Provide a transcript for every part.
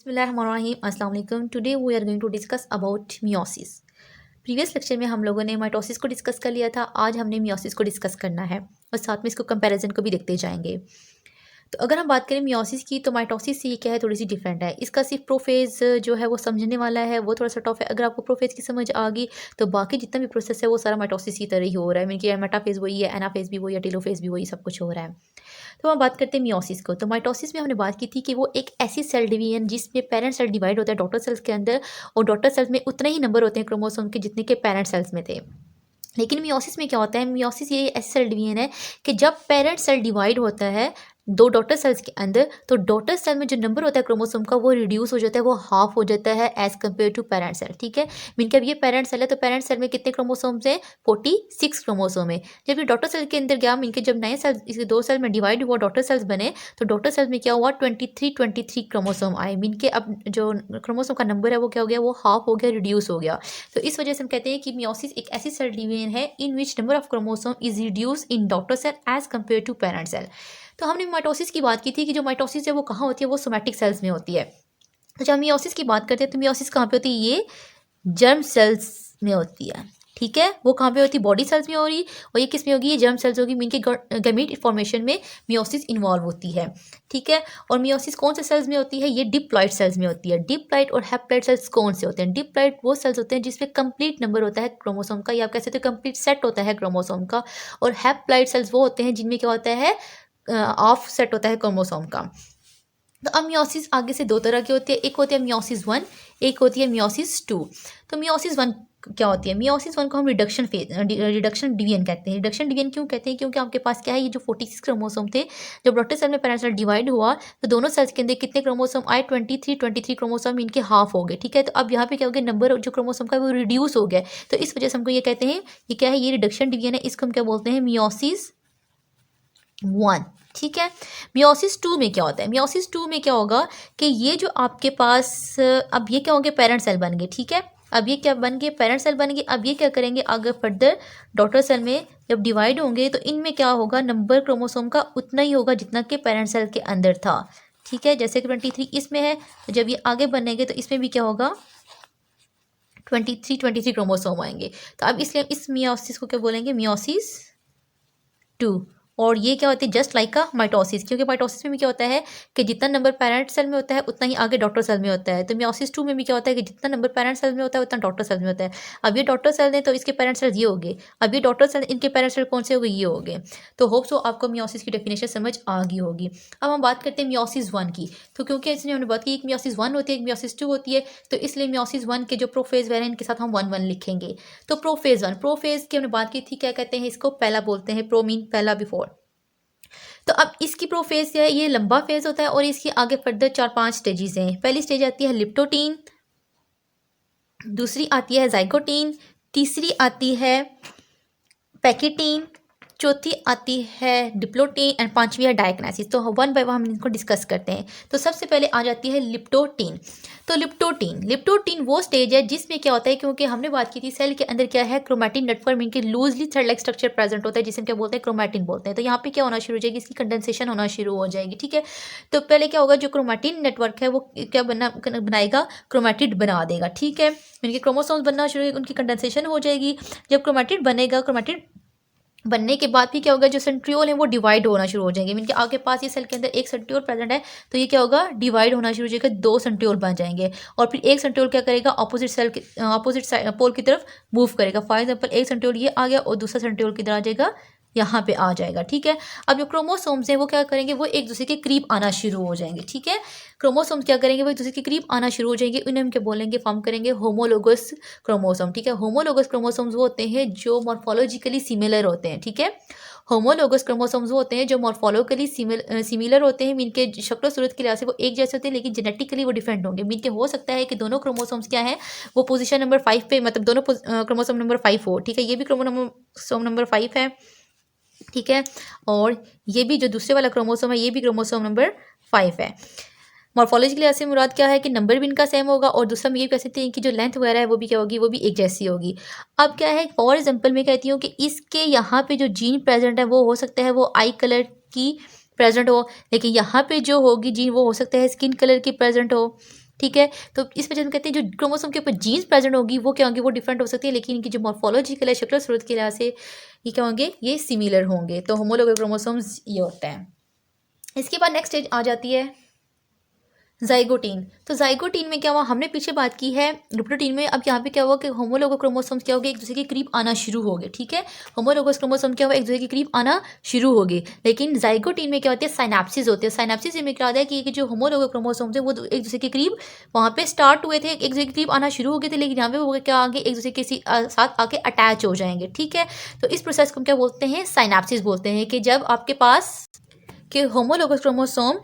Bismillahirrahmanirrahim. Assalamu alaikum. Today we are going to discuss about meiosis. Previous lecture में हम लोगों ने mitosis को डिस्कस कर लिया था। आज हमने मियोसिस को डिस्कस करना है और साथ में इसको कंपैरिजन को भी देखते जाएंगे। तो अगर हम बात करें मियोसिस की, तो माइटोसिस से ये क्या है, थोड़ी सी डिफरेंट है। इसका सिर्फ प्रोफेज जो है वो समझने वाला है, वो थोड़ा सा टफ है। अगर आपको प्रोफेज की समझ आ गई तो बाकी जितना भी प्रोसेस है वो सारा माइटोसिस की तरह ही हो रहा है। मीन कि मेटाफेज वही है, एनाफेज भी वही है, टेलोफेज भी वही, सब कुछ हो रहा है। तो हम बात करते हैं मियोसिस को। तो माइटोसिस में हमने बात की थी कि वो एक ऐसी सेल डिवीजन जिसमें पेरेंट सेल डिवाइड होता है डॉटर सेल्स के अंदर, और डॉटर सेल्स में उतने ही नंबर होते हैं क्रोमोसोम के जितने के पेरेंट सेल्स में थे। लेकिन मियोसिस में क्या होता है, मियोसिस ये ऐसी सेल डिवीजन है कि जब पेरेंट सेल डिवाइड होता है दो डॉटर सेल्स के अंदर, तो डॉटर सेल में जो नंबर होता है क्रोमोसोम का वो रिड्यूस हो जाता है, वो हाफ हो जाता है as compare to parent cell. ठीक है, मीन कि अब ये पेरेंट सेल है तो पेरेंट सेल में कितने क्रोमोसोम्स हैं, 46 क्रोमोसोम है। जब ये डॉटर सेल के अंदर गया, मीन के जब नए सेल इसके दो सेल में डिवाइड हुआ, डॉटर सेल्स बने, तो डॉटर सेल्स में क्या हुआ, 23 क्रोमोसोम आए। मीन के अब जो क्रोमोसोम का नंबर है वो क्या हो गया, वो हाफ हो गया, रिड्यूस हो गया। तो इस वजह से हम कहते हैं कि मियोसिस एक ऐसी सेल डिवीजन है in which number of chromosome is reduce in daughter cell as compare to parent cell. तो हमने माइटोसिस की बात की थी कि जो माइटोसिस है वो कहाँ होती है, वो सोमैटिक सेल्स में होती है। तो जब मियोसिस की बात करते हैं तो मियोसिस कहाँ पे होती है, ये जर्म सेल्स में होती है। ठीक है, वो कहाँ पे होती है, बॉडी सेल्स में हो रही, और ये किस में होगी, ये जर्म सेल्स होगी। मीन के गैमीट फॉर्मेशन में मियोसिस इन्वॉल्व होती है। ठीक है, और मियोसिस कौन से सेल्स में होती है, ये डिप्लॉइड सेल्स में होती है। डिप्लॉइड और हैप्लॉइड सेल्स कौन से होते हैं, डिप्लॉइड वो सेल्स होते हैं जिसमें कंप्लीट नंबर होता है क्रोमोसोम का, या आप कह सकते हो कंप्लीट सेट होता है क्रोमोसोम का। और हैप्लॉइड सेल्स वो होते हैं जिनमें क्या होता है, ऑफ सेट होता है क्रोमोसोम का। तो अब मियोसिस आगे से दो तरह की होती है, एक होती है मियोसिस 1, एक होती है मियोसिस 2। तो मियोसिस 1 क्या होती है, मियोसिस 1 को हम रिडक्शन डिवीजन कहते हैं। रिडक्शन डिवीजन क्यों कहते हैं, क्योंकि आपके पास क्या है, ये जो 46 क्रोमोसोम थे, जब डॉटर सेल में पेरेंट सेल डिवाइड हुआ तो दोनों सेल्स के अंदर कितने क्रोमोसोम आए, 23 क्रोमोसोम इनके हाफ हो गए। ठीक है, तो अब यहाँ पे क्या हो गया, नंबर जो क्रोमोसोम का वो रिड्यूस हो गया। तो इस वजह से हमको ये कहते हैं, ये क्या है, ये रिडक्शन डिवीजन है, इसको हम क्या बोलते हैं, मियोसिस 1। ठीक है, मियोसिस 2 में क्या होता है, मियोसिस 2 में क्या होगा कि ये जो आपके पास अब ये क्या होंगे, पेरेंट सेल बन गए। ठीक है, अब ये क्या बन गए, पेरेंट सेल बन गए। अब ये क्या करेंगे, आगे फर्दर डॉटर सेल में जब डिवाइड होंगे तो इनमें क्या होगा, नंबर क्रोमोसोम का उतना ही होगा जितना कि पेरेंट सेल के अंदर था। ठीक है, जैसे कि 23 इसमें है, तो जब ये आगे बनेंगे तो इसमें भी क्या होगा, 23 क्रोमोसोम आएंगे। तो अब इसलिए इस मियोसिस को क्या बोलेंगे, मियोसिस 2। और ये क्या होती है, जस्ट लाइक अ माइटोसिस, क्योंकि माइटोसिस में भी क्या होता है कि जितना नंबर पेरेंट सेल में होता है उतना ही आगे डॉटर सेल में होता है। तो मियोसिस 2 में भी क्या होता है कि जितना नंबर पेरेंट सेल में होता है उतना डॉटर सेल में होता है। अब ये डॉटर सेल हैं तो इसके पेरेंट सेल ये हो गए, अब ये डॉटर सेल इनके पेरेंट सेल कौन से हो गए, ये हो गए। तो होप सो आपको मियोसिस की डेफिनेशन समझ आ गई होगी। अब हम बात करते हैं मियोसिस 1 की। तो क्योंकि इसने हमने बात की एक मियोसिस 1 होती है, एक मियोसिस 2 होती है, तो इसलिए मियोसिस 1 के जो प्रोफेज वेरिएंट के साथ हम 1 लिखेंगे। तो प्रोफेज 1, प्रोफेज की हमने बात की थी, क्या कहते हैं इसको, पहला बोलते हैं, प्रो मीन पहला, बिफोर। तो अब इसकी प्रोफेज है, ये लंबा फेज होता है और इसकी आगे फर्दर 4-5 स्टेजेस हैं। पहली स्टेज आती है लिप्टोटीन, दूसरी आती है जाइगोटीन, तीसरी आती है पैकेटीन, चौथी आती है डिप्लोटीन एंड पांचवी है डायग्नासिस। तो वन बाय वन हम इनको डिस्कस करते हैं। तो सबसे पहले आ जाती है लिप्टोटीन। तो लिप्टोटीन वो स्टेज है जिसमें क्या होता है, क्योंकि हमने बात की थी सेल के अंदर क्या है, क्रोमैटिन नेटवर्क इनके loosely thread like structure present होता है, जिसे क्या बोलते हैं, क्रोमैटिन बोलते हैं। तो यहाँ पे क्या होना शुरू हो जाएगी, इसकी कंडेंसेशन होना शुरू हो जाएगी। ठीक है, तो पहले क्या होगा, जो क्रोमैटिन नेटवर्क है वो क्या बनाएगा, क्रोमैटिड बना देगा। ठीक है, इनके क्रोमोसोम्स बनना शुरू होगी, उनकी कंडेंसेशन हो जाएगी। जब क्रोमैटिड बनेगा, क्रोमैटिड बनने के बाद भी क्या होगा, जो सेंट्रियोल है वो डिवाइड होना शुरू हो जाएंगे। इनके आगे पास ये सेल के अंदर एक सेंट्रियोल प्रेजेंट है, तो ये क्या होगा, डिवाइड होना शुरू हो जाएगा, 2 सेंट्रियोल बन जाएंगे। और फिर एक सेंट्रियोल क्या करेगा, ऑपोजिट सेल के ऑपोजिट पोल की तरफ मूव करेगा। फॉर एग्जाम्पल एक सेंट्रियोल ये आ गया और दूसरा सेंट्रियोल किधर आ जाएगा, यहाँ पे आ जाएगा। ठीक है, अब जो क्रोमोसोम्स हैं वो क्या करेंगे, वो एक दूसरे के करीब आना शुरू हो जाएंगे। ठीक है, क्रोमोसोम्स क्या करेंगे, वो एक दूसरे के करीब आना शुरू हो जाएंगे, उन्हें हम क्या बोलेंगे, फॉर्म करेंगे होमोलोगस क्रोमोसोम। ठीक है, होमोलोगस क्रोमोसोम्स वो होते हैं जो मॉर्फोलॉजिकली सिमिलर होते हैं। ठीक है, होमोलोगस क्रोमोसोम्स वो होते हैं जो मॉर्फोलॉजिकली सिमिलर होते हैं, मीन के शक्ल सूरत के लिहाज से वो एक जैसे होते हैं, लेकिन जेनेटिकली वो डिफरेंट होंगे। मीन के हो सकता है कि दोनों क्रोमोसोम्स क्या है, वो पोजीशन नंबर 5 पे, मतलब दोनों क्रोमोसोम नंबर 5 हो। ठीक है, ये भी क्रोमोसोम नंबर 5 है। ठीक है, और ये भी जो दूसरे वाला क्रोमोसोम है, ये भी क्रोमोसोम नंबर 5 है। मॉर्फोलॉजिकली ऐसे मुराद क्या है कि नंबर भी इनका सेम होगा, और दूसरा हम ये कह सकते हैं कि जो लेंथ वगैरह है वो भी क्या होगी, वो भी एक जैसी होगी। अब क्या है, फॉर एग्जांपल मैं कहती हूँ कि इसके यहाँ पे जो जीन प्रेजेंट है वो हो सकता है वो आई कलर की प्रेजेंट हो, लेकिन यहाँ पे जो होगी जीन वो हो सकता है स्किन कलर की प्रेजेंट हो। ठीक है। तो इस वजह से हम कहते हैं जो क्रोमोसोम के ऊपर जीन्स प्रेजेंट होगी वो क्या होंगी, वो डिफरेंट हो सकती है, लेकिन इनकी जो मॉर्फोलॉजिकल है, शक्ल सूरत के लिहाज से ये क्या होंगे, ये सिमिलर होंगे। तो होमोलोगस क्रोमोसोम्स ये होते हैं। इसके बाद नेक्स्ट स्टेज आ जाती है जाइगोटीन। तो जाइगोटीन में क्या हुआ, हमने पीछे बात की है डिप्लोटीन में। अब यहाँ पे क्या हुआ कि होमोलोगस क्रोमोसोम्स क्या हो गए, एक दूसरे के करीब आना शुरू हो गए। ठीक है, होमोलोगस क्रोमोसोम क्या हुआ, एक दूसरे के करीब आना शुरू हो गए। लेकिन जाइगोटीन में क्या होती है, साइनेप्सिस होते हैं। साइनेप्सिस में क्या होता है कि जो होमोलोगस क्रोमोसोम्स है वो एक दूसरे के करीब वहाँ पे स्टार्ट हुए थे, एक दूसरे के करीब आना शुरू हो गए थे, लेकिन यहाँ पे वो क्या आगे एक दूसरे के साथ आके अटैच हो जाएंगे। ठीक है, तो इस प्रोसेस को हम क्या बोलते हैं, साइनेप्सिस बोलते हैं। कि जब आपके पास के होमोलोगस क्रोमोसोम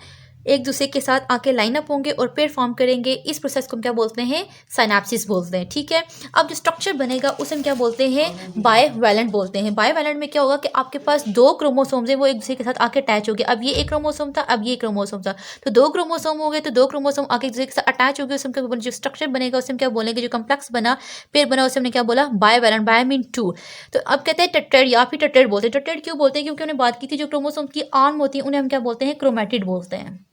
एक दूसरे के साथ आके लाइन अप होंगे और पेयर फॉर्म करेंगे, इस प्रोसेस को हम क्या बोलते हैं, साइनेप्सिस बोलते हैं। ठीक है, अब जो स्ट्रक्चर बनेगा उसे हम क्या बोलते हैं, बायवैलेंट बोलते हैं। बायवैलेंट में क्या होगा कि आपके पास दो क्रोमोसोम्स हैं, वो एक दूसरे के साथ आके अटैच हो गए। अब ये एक क्रोमोसोम था, अब ये क्रोमोसोम था, तो दो क्रोमोसोम हो गए, तो दो क्रोमोसोम आके एक दूसरे के साथ अटैच हो गए। उसमें जो स्ट्रक्चर बनेगा उसे हम क्या बोलेंगे, जो कम्प्लेक्स बना, पेयर बना, उसे हमने क्या बोला, बायवैलेंट। Bye mean to. तो अब कहते हैं टेट्राइड या फिर टेट्राइड बोलते हैं। टेट्राइड क्यों बोलते हैं, क्योंकि उन्हें बात की थी जो क्रोमोसोम की आर्म होती है उन्हें हम क्या बोलते हैं, क्रोमैटिड बोलते हैं।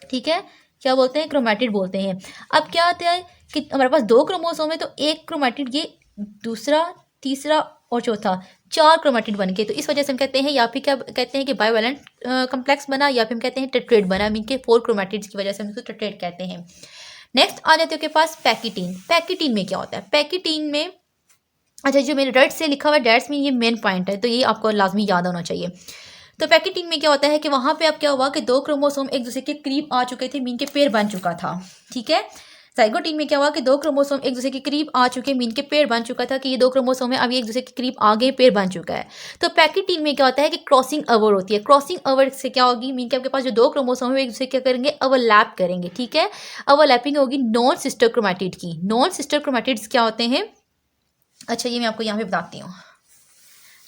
ठीक है, क्या बोलते हैं, क्रोमैटिड बोलते हैं। अब क्या आता है कि हमारे पास दो क्रोमोसोम है, तो एक क्रोमैटिड, ये दूसरा, तीसरा और चौथा, चार क्रोमैटिड बन के। तो इस वजह से हम कहते हैं, या फिर क्या कहते हैं कि बायवैलेंट कम्प्लेक्स बना, या फिर हम कहते हैं टेट्राइड बना। मीन के 4 क्रोमैटिड्स की वजह से हम इसको टेट्राइड कहते हैं। नेक्स्ट आ जाते हैं के पास पैकिटीन। पैकिटीन में क्या होता है, पैकिटीन में, अच्छा जो मेरे राइट से लिखा हुआ है डेट्स में, ये मेन पॉइंट है, तो ये आपको लाजमी याद होना चाहिए। तो पैकिटीन में क्या होता है कि वहाँ पे अब क्या हुआ कि दो क्रोमोसोम एक दूसरे के करीब आ चुके थे, मीन के पेयर बन चुका था। ठीक है, जाइगोटीन में क्या हुआ कि दो क्रोमोसोम एक दूसरे के करीब आ चुके, मीन के पेयर बन चुका था, कि ये दो क्रोमोसोम है, अब ये एक दूसरे के करीब आ गए, पेयर बन चुका है। तो पैकिटीन में क्या होता है कि क्रॉसिंग ओवर होती है। क्रॉसिंग ओवर से क्या होगी, मीन के आपके पास जो दो क्रोमोसोम है एक दूसरे क्या करेंगे, ओवरलैप करेंगे। ठीक है, ओवरलैपिंग होगी नॉन सिस्टर क्रोमैटिड की। नॉन सिस्टर क्रोमैटिड्स क्या होते हैं, अच्छा ये मैं आपको यहाँ पे बताती हूँ।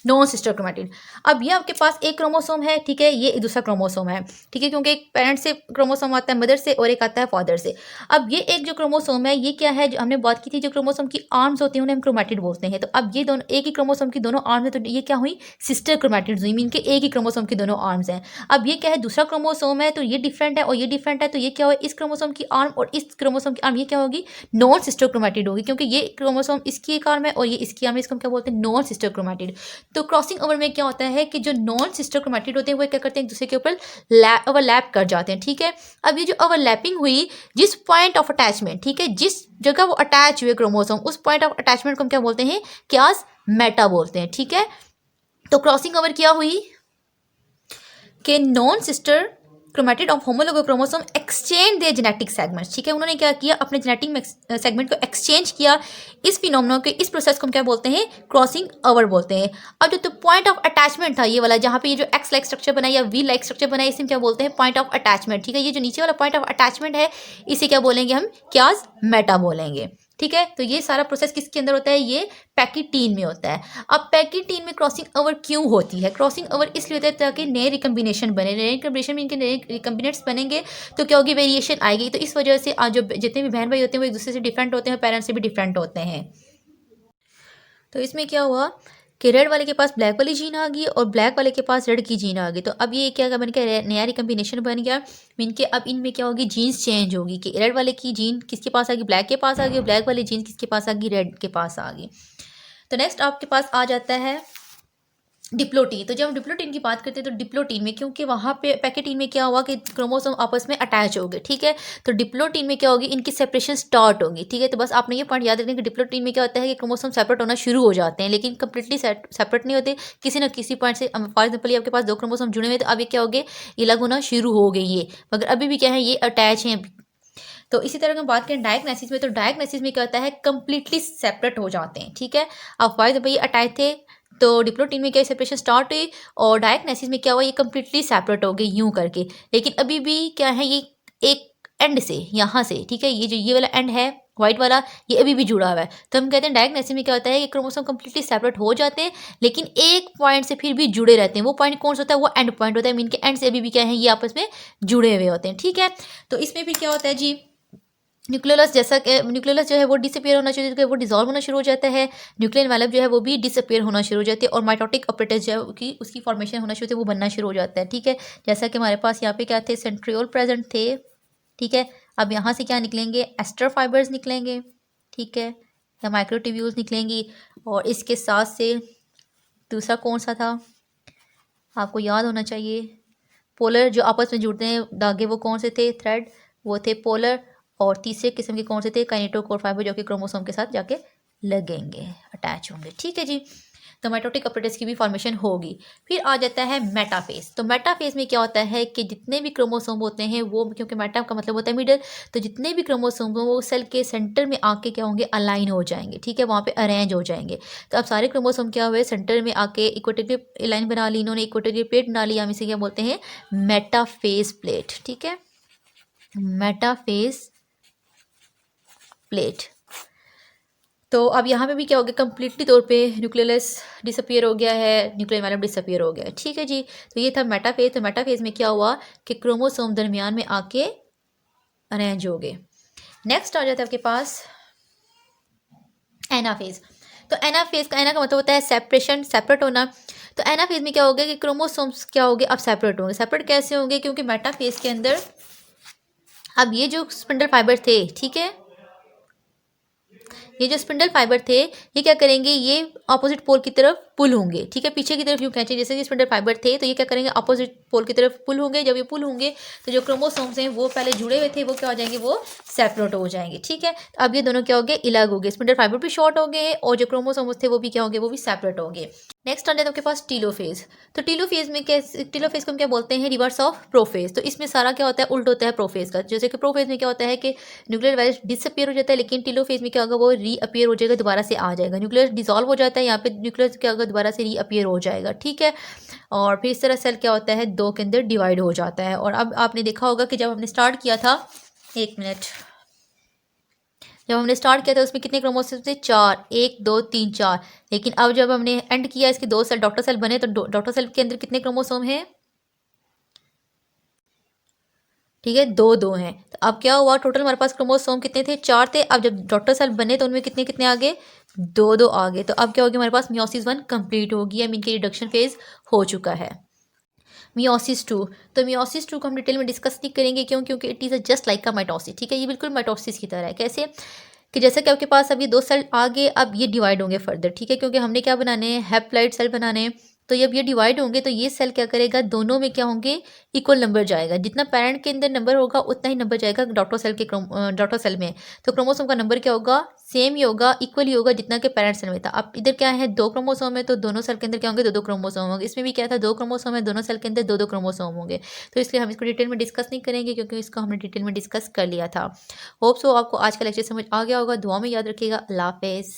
नॉन सिस्टर क्रोमैटिड, अब ये आपके पास एक क्रोमोसोम है, ठीक है, ये दूसरा क्रोमोसोम है। ठीक है, क्योंकि एक पेरेंट से क्रोमोसोम आता है मदर से, और एक आता है फादर से। अब ये एक जो क्रोमोसोम है, ये क्या है, जो हमने बात की थी, जो क्रोमोसोम की आर्म्स होती हैं उन्हें हम क्रोमैटिड बोलते हैं। तो अब ये दोनों एक ही क्रोमोसोम की दोनों आर्म्स है, तो ये क्या हुई, सिस्टर क्रोमैटिड्स हुई। मीन के एक ही क्रोमोसोम की दोनों आर्म्स हैं। अब ये क्या है, दूसरा क्रोमोसोम है, तो ये डिफरेंट है और ये डिफरेंट है, तो ये क्या हुआ, इस क्रोमोसोम की आर्म और इस क्रोमोसोम की आर्म ये क्या होगी, नॉन सिस्टर क्रोमैटिड होगी, क्योंकि ये क्रोमोसोम इसकी एक आर्म है और ये इसकी आर्म है, इसको हम क्या बोलते हैं, नॉन सिस्टर क्रोमैटिड। तो क्रॉसिंग ओवर में क्या होता है कि जो नॉन सिस्टर क्रोमैटिड होते हैं वो क्या करते हैं, एक दूसरे के ऊपर ओवरलैप कर जाते हैं। ठीक है, अब ये जो ओवरलैपिंग हुई, जिस पॉइंट ऑफ अटैचमेंट, ठीक है, जिस जगह वो अटैच हुए क्रोमोसोम, उस पॉइंट ऑफ अटैचमेंट को हम क्या बोलते हैं, क्यास मेटा बोलते हैं। ठीक है, तो क्रॉसिंग ओवर क्या हुई कि non sister chromatid of homologous chromosome exchange there genetic segments. ठीक है, उन्होंने क्या किया, अपने जेनेटिक सेगमेंट को एक्सचेंज किया। इस फिनोमेना के, इस प्रोसेस को हम क्या बोलते हैं, क्रॉसिंग ओवर बोलते हैं। अब जो तो पॉइंट ऑफ अटैचमेंट था ये वाला, जहाँ पे ये जो एक्स लाइक स्ट्रक्चर बना या वी लाइक स्ट्रक्चर बना, इसे हम क्या बोलते हैं, पॉइंट ऑफ अटैचमेंट। ठीक है, ये जो नीचे वाला पॉइंट ऑफ अटैचमेंट है इसे क्या बोलेंगे हम, क्यास मेटा बोलेंगे। ठीक है, तो ये सारा प्रोसेस किसके अंदर होता है, ये पैकिटीन में होता है। अब पैकिटीन में क्रॉसिंग ओवर क्यों होती है, क्रॉसिंग ओवर इसलिए होता है ताकि नए रिकम्बिनेशन बने। नए रिकम्बिनेशन में इनके नए रिकम्बिनेट्स बनेंगे तो क्या होगी, वेरिएशन आएगी। तो इस वजह से आज जो जितने भी बहन भाई होते हैं वो एक दूसरे से डिफरेंट होते हैं, पेरेंट्स से भी डिफरेंट होते हैं। तो इसमें क्या हुआ कि रेड वाले के पास ब्लैक वाली जीन आ गई और ब्लैक वाले के पास रेड की जीन आ गई। तो अब ये क्या बन गया, नया रिकम्बिनेशन बन गया। मीन के अब इनमें क्या होगी, जीन्स चेंज होगी कि रेड वाले की जीन किसके पास आ गई, ब्लैक के पास आ गई, और ब्लैक वाली जीन किसके पास आ गई, रेड के पास आ गई। तो नेक्स्ट आपके पास आ जाता है डिप्लोटीन। तो जब हम डिप्लोटीन की बात करते हैं तो डिप्लोटीन में, क्योंकि वहाँ पे पैकेटीन में क्या हुआ कि क्रोमोसोम आपस में अटैच हो गए। ठीक है, तो डिप्लोटीन में क्या होगी, इनकी सेपरेशन स्टार्ट होगी। ठीक है, तो बस आपने ये पॉइंट याद रखना कि डिप्लोटीन में क्या होता है कि क्रोमोसोम सेपरेट होना शुरू हो जाते हैं, लेकिन कंप्लीटली सेपरेट नहीं होते। किसी न किसी पॉइंट से, फॉर एग्जाम्पल आपके पास दो क्रोमोसोम जुड़े हुए, तो अब ये क्या हो गए, ये अलग होना शुरू हो गई ये, मगर अभी भी क्या है, ये अटैच हैं। तो इसी तरह हम बात करें डायग्नोसिस में, तो डायग्नोसिस में क्या होता है, कंप्लीटली सेपरेट हो जाते हैं। ठीक है, अब फॉर एग्जाम्पल ये अटैच थे, तो डिप्लोटीन में क्या सेपरेशन स्टार्ट हुई, और डायग्नोसिस में क्या हुआ, ये कंप्लीटली सेपरेट हो गई यूं करके। लेकिन अभी भी क्या है, ये एक एंड से, यहाँ से, ठीक है, ये जो ये वाला एंड है व्हाइट वाला, ये अभी भी जुड़ा हुआ है। तो हम कहते हैं डायग्नोसिस में क्या होता है कि क्रोमोसोम कंप्लीटली सेपरेट हो जाते हैं, लेकिन एक पॉइंट से फिर भी जुड़े रहते हैं। वो पॉइंट कौन सा होता है, वो एंड पॉइंट होता है। मीन के एंड से अभी भी क्या है, ये आपस में जुड़े हुए होते हैं। ठीक है, तो इसमें भी क्या होता है जी, न्यूक्लियोलस, जैसा कि न्यूक्लियोलस जो है वो डिसअपियर होना शुरू होता है, वो डिजॉल्व होना शुरू हो जाता है। न्यूक्लियर एनवेलप जो है वो भी डिसअपियर होना शुरू हो जाती है, और माइटोटिक ऑपरेटस जो है कि उसकी फॉर्मेशन होना शुरू होती है, वो बनना शुरू हो जाता है। ठीक है, जैसा कि हमारे पास यहाँ पे क्या थे, सेंट्रियोल प्रेजेंट थे। ठीक है, अब यहाँ से क्या निकलेंगे, एस्टर फाइबर्स निकलेंगे, ठीक है, या माइक्रोट्यूब्यूल्स निकलेंगी। और इसके साथ से दूसरा कौन सा था, आपको याद होना चाहिए, पोलर जो आपस में जुड़ते हैं धागे, वो कौन से थे, थ्रेड, वो थे पोलर। और तीसरे किस्म के कौन से थे, काइनेटोकोर फाइबर, जो कि क्रोमोसोम के साथ जाके लगेंगे, अटैच होंगे, ठीक है जी। तो माइटोटिक अपरेटस की भी फॉर्मेशन होगी। फिर आ जाता है मेटाफेज। तो मेटाफेज में क्या होता है कि जितने भी क्रोमोसोम होते हैं वो, क्योंकि मेटा का मतलब होता है मिडल, तो जितने भी क्रोमोसोम हो वो सेल के सेंटर में आके क्या होंगे, अलाइन हो जाएंगे, ठीक है, वहाँ पे अरेंज हो जाएंगे। तो अब सारे क्रोमोसोम क्या हुए, सेंटर में आके इक्वेटोरियल लाइन बना ली इन्होंने, इक्वेटोरियल प्लेट बना ली, हम इसे क्या बोलते हैं, मेटाफेज प्लेट, ठीक है, मेटाफेज प्लेट। तो अब यहाँ पे भी क्या हो गया, कंप्लीटली तौर पे न्यूक्लियस डिसअपियर हो गया है, न्यूक्लियर एनवेलप डिसअपियर हो गया है, ठीक है जी। तो ये था मेटाफेज। तो मेटाफेज में क्या हुआ कि क्रोमोसोम दरमियान में आके अरेंज हो गए। नेक्स्ट आ जाता है आपके पास एनाफेज। तो एनाफेज का, एना का मतलब होता है सेपरेशन, सेपरेट होना। तो एनाफेज में क्या हो गया कि क्रोमोसोम्स क्या हो गए, अब सेपरेट होंगे। सेपरेट कैसे होंगे, क्योंकि मेटाफेज के अंदर अब ये जो स्पिंडल फाइबर थे, ठीक है, ये जो स्पिंडल फाइबर थे ये क्या करेंगे, ये ऑपोजिट पोल की तरफ पुल होंगे, ठीक है, पीछे की तरफ यूँ खींचे, जैसे कि स्पिंडल फाइबर थे तो ये क्या करेंगे, ऑपोजिट पोल की तरफ पुल होंगे। जब ये पुल होंगे तो जो क्रोमोसोम्स हैं वो पहले जुड़े हुए थे वो क्या हो जाएंगे, वो सेपरेट हो जाएंगे, ठीक है। तो अब ये दोनों क्या हो गए, अलग हो गए, स्पिंडल फाइबर भी शॉर्ट हो गए और जो क्रोमोसोम्स थे वो भी क्या होंगे, वो भी सेपरेट होंगे। नेक्स्ट आ जाता है आपके पास टीलोफेज। तो टीलोफेज में कैसे, टीलोफेज को हम क्या बोलते हैं, रिवर्स ऑफ प्रोफेज। तो इसमें सारा क्या होता है, उल्ट होता है प्रोफेज का। जैसे कि प्रोफेज में क्या होता है कि न्यूक्लियर वायरस डिसअपियर हो जाता है, लेकिन टीलोफेज में क्या होगा, वो रीअपियर हो जाएगा, दोबारा से आ जाएगा। न्यूक्लियर डिसॉल्व हो जाता है, यहाँ पे न्यूक्लियर क्या होगा, दोबारा से रीअपियर हो जाएगा, ठीक है। और फिर इस तरह सेल क्या होता है, दो के अंदर डिवाइड हो जाता है। और अब आपने देखा होगा कि जब हमने स्टार्ट किया था, एक मिनट, जब हमने स्टार्ट किया था उसमें कितने क्रोमोसोम थे, 4, 1 2 3 4। लेकिन अब जब हमने एंड किया, इसके 2 सेल डॉटर सेल बने, तो डॉटर सेल के अंदर कितने क्रोमोसोम हैं, ठीक है, 2 2 हैं। तो अब क्या हुआ, टोटल हमारे पास क्रोमोसोम कितने थे, 4 थे। अब जब डॉटर सेल बने तो उनमें कितने कितने आ गए, 2 2 आ गए। तो अब क्या हो गया, हमारे पास मियोसिस 1 कंप्लीट होगी, या इनकी रिडक्शन फेज हो चुका है। मियोसिस 2, तो मियोसिस 2 को हम डिटेल में डिस्कस नहीं करेंगे, क्यों, क्योंकि it is just like a mitosis, ठीक है, ये बिल्कुल माइटोसिस की तरह है। कैसे कि जैसे कि आपके पास अब ये 2 सेल आ गए, अब ये डिवाइड होंगे फर्दर, ठीक है, क्योंकि हमने क्या बनाने हैं, हैप्लॉइड सेल बनाने हैं। तो जब ये डिवाइड होंगे तो ये सेल क्या करेगा, दोनों में क्या होंगे, इक्वल नंबर जाएगा। जितना पेरेंट के अंदर नंबर होगा उतना ही नंबर जाएगा डॉटर सेल के डॉटर सेल में। तो क्रोमोसोम का नंबर क्या होगा, सेम ही होगा, इक्वल ही होगा जितना कि पेरेंट सेल में था। अब इधर क्या है, 2 क्रोमोसोम है, तो दोनों सेल के अंदर क्या होंगे, 2 2 क्रोमोसोम होंगे। इसमें भी क्या था, 2 क्रोमोसोम है, दोनों सेल के अंदर 2 2 क्रोमोसोम होंगे। तो इसलिए हम इसको डिटेल में डिस्कस नहीं करेंगे, क्योंकि इसको हमने डिटेल में डिस्कस कर लिया था। होप सो आपको आज का लेक्चर समझ आ गया होगा। दुआ में याद रखिएगा। अल्लाह हाफिज़।